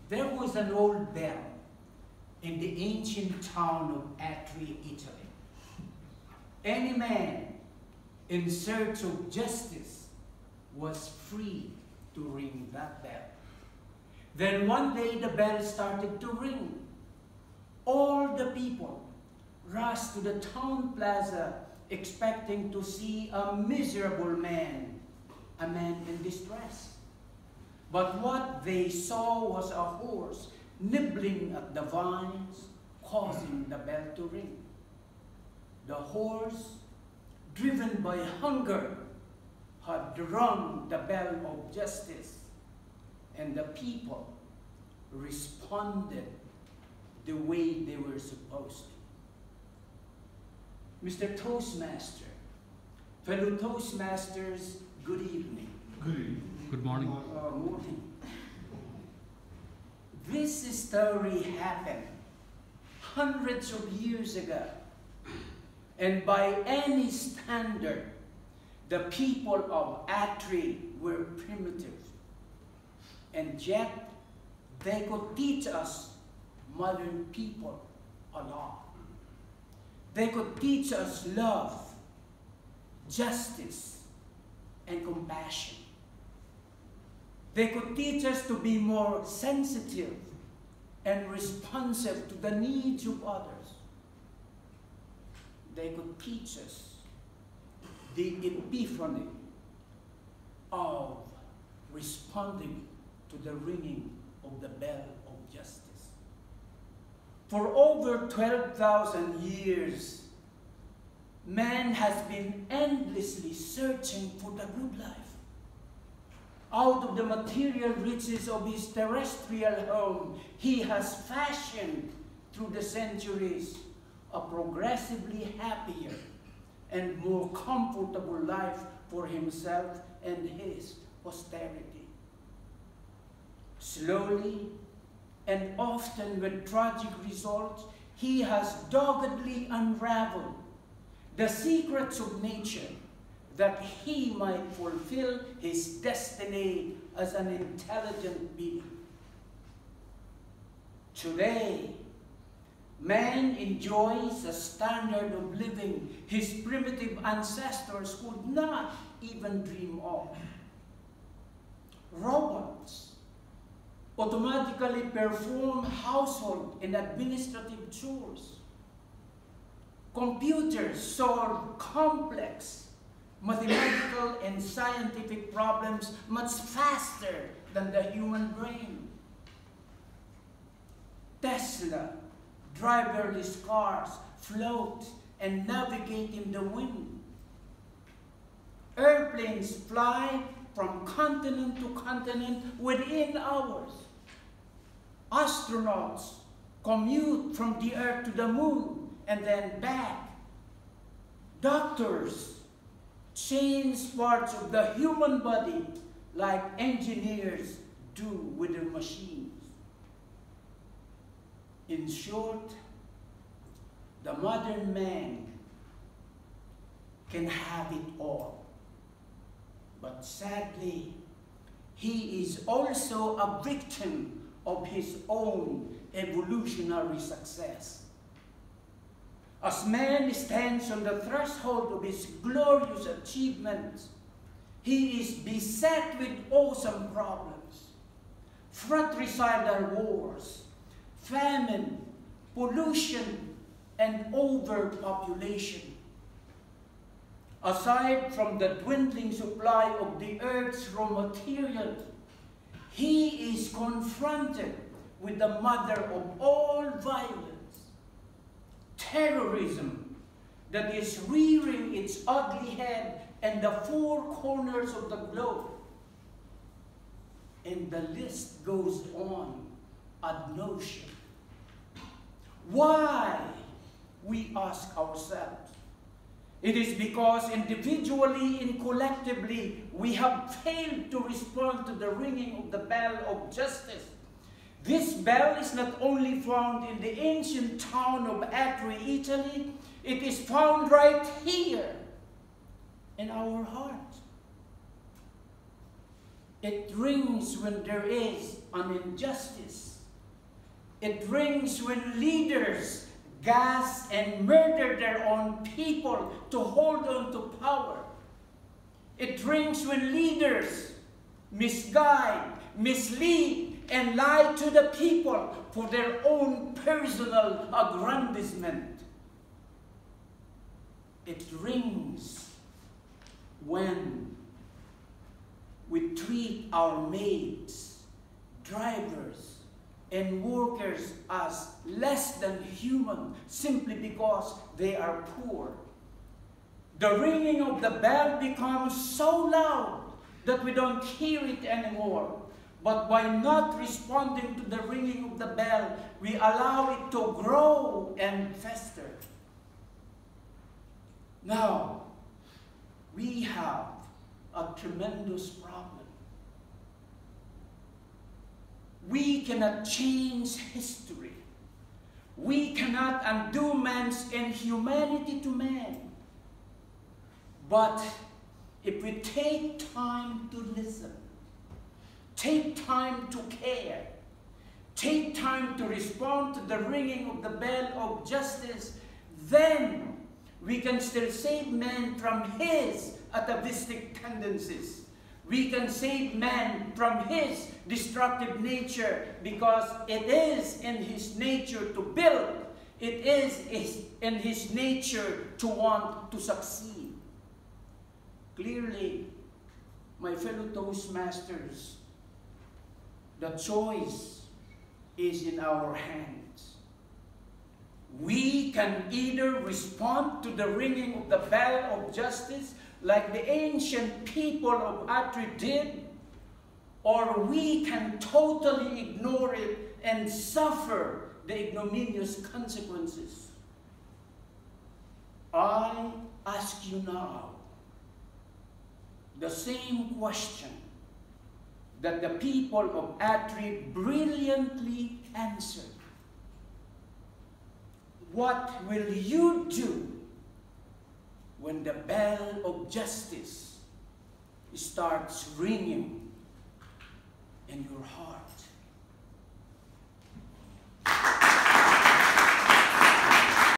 There was an old bell in the ancient town of Atri, Italy. Any man in search of justice was free to ring that bell. Then one day the bell started to ring. All the people rushed to the town plaza expecting to see a miserable man, a man in distress. But what they saw was a horse nibbling at the vines, causing the bell to ring. The horse, driven by hunger, had rung the bell of justice, and the people responded the way they were supposed to. Mr. Toastmaster, fellow Toastmasters, good evening. Good evening. Good morning. Morning. This story happened hundreds of years ago, and by any standard, the people of Atri were primitive, and yet they could teach us modern people a lot. They could teach us love, justice, and compassion. They could teach us to be more sensitive and responsive to the needs of others. They could teach us the epiphany of responding to the ringing of the bell of justice. For over 12,000 years, man has been endlessly searching for the good life. Out of the material riches of his terrestrial home, he has fashioned through the centuries a progressively happier and more comfortable life for himself and his posterity. Slowly and often with tragic results, he has doggedly unraveled the secrets of nature that he might fulfill his destiny as an intelligent being. Today, man enjoys a standard of living his primitive ancestors could not even dream of. Robots automatically perform household and administrative chores. Computers solve complex mathematical and scientific problems much faster than the human brain. Tesla driverless cars float and navigate in the wind. Airplanes fly from continent to continent within hours. Astronauts commute from the Earth to the moon and then back. Doctors change parts of the human body like engineers do with their machines. In short, the modern man can have it all. But sadly, he is also a victim of his own evolutionary success. As man stands on the threshold of his glorious achievements, he is beset with awesome problems. Fratricidal wars, famine, pollution, and overpopulation. Aside from the dwindling supply of the earth's raw materials, he is confronted with the mother of all violence, terrorism, that is rearing its ugly head in the four corners of the globe. And the list goes on ad nauseam. Why? We ask ourselves. It is because individually and collectively we have failed to respond to the ringing of the bell of justice. This bell is not only found in the ancient town of Atri, Italy, it is found right here in our heart. It rings when there is an injustice, It rings when leaders gas and murder their own people to hold on to power. It rings when leaders misguide, mislead, and lie to the people for their own personal aggrandizement. It rings when we treat our maids, drivers, and workers as less than human simply because they are poor. The ringing of the bell becomes so loud that we don't hear it anymore. But by not responding to the ringing of the bell, we allow it to grow and fester. Now, we have a tremendous problem. We cannot change history. We cannot undo man's inhumanity to man. But if we take time to listen, take time to care, take time to respond to the ringing of the bell of justice, then we can still save man from his atavistic tendencies. We can save man from his destructive nature because it is in his nature to build. It is in his nature to want to succeed. Clearly, my fellow Toastmasters, the choice is in our hands. We can either respond to the ringing of the bell of justice like the ancient people of Atri did, or we can totally ignore it and suffer the ignominious consequences. I ask you now the same question that the people of Atri brilliantly answered. What will you do when the bell of justice starts ringing in your heart?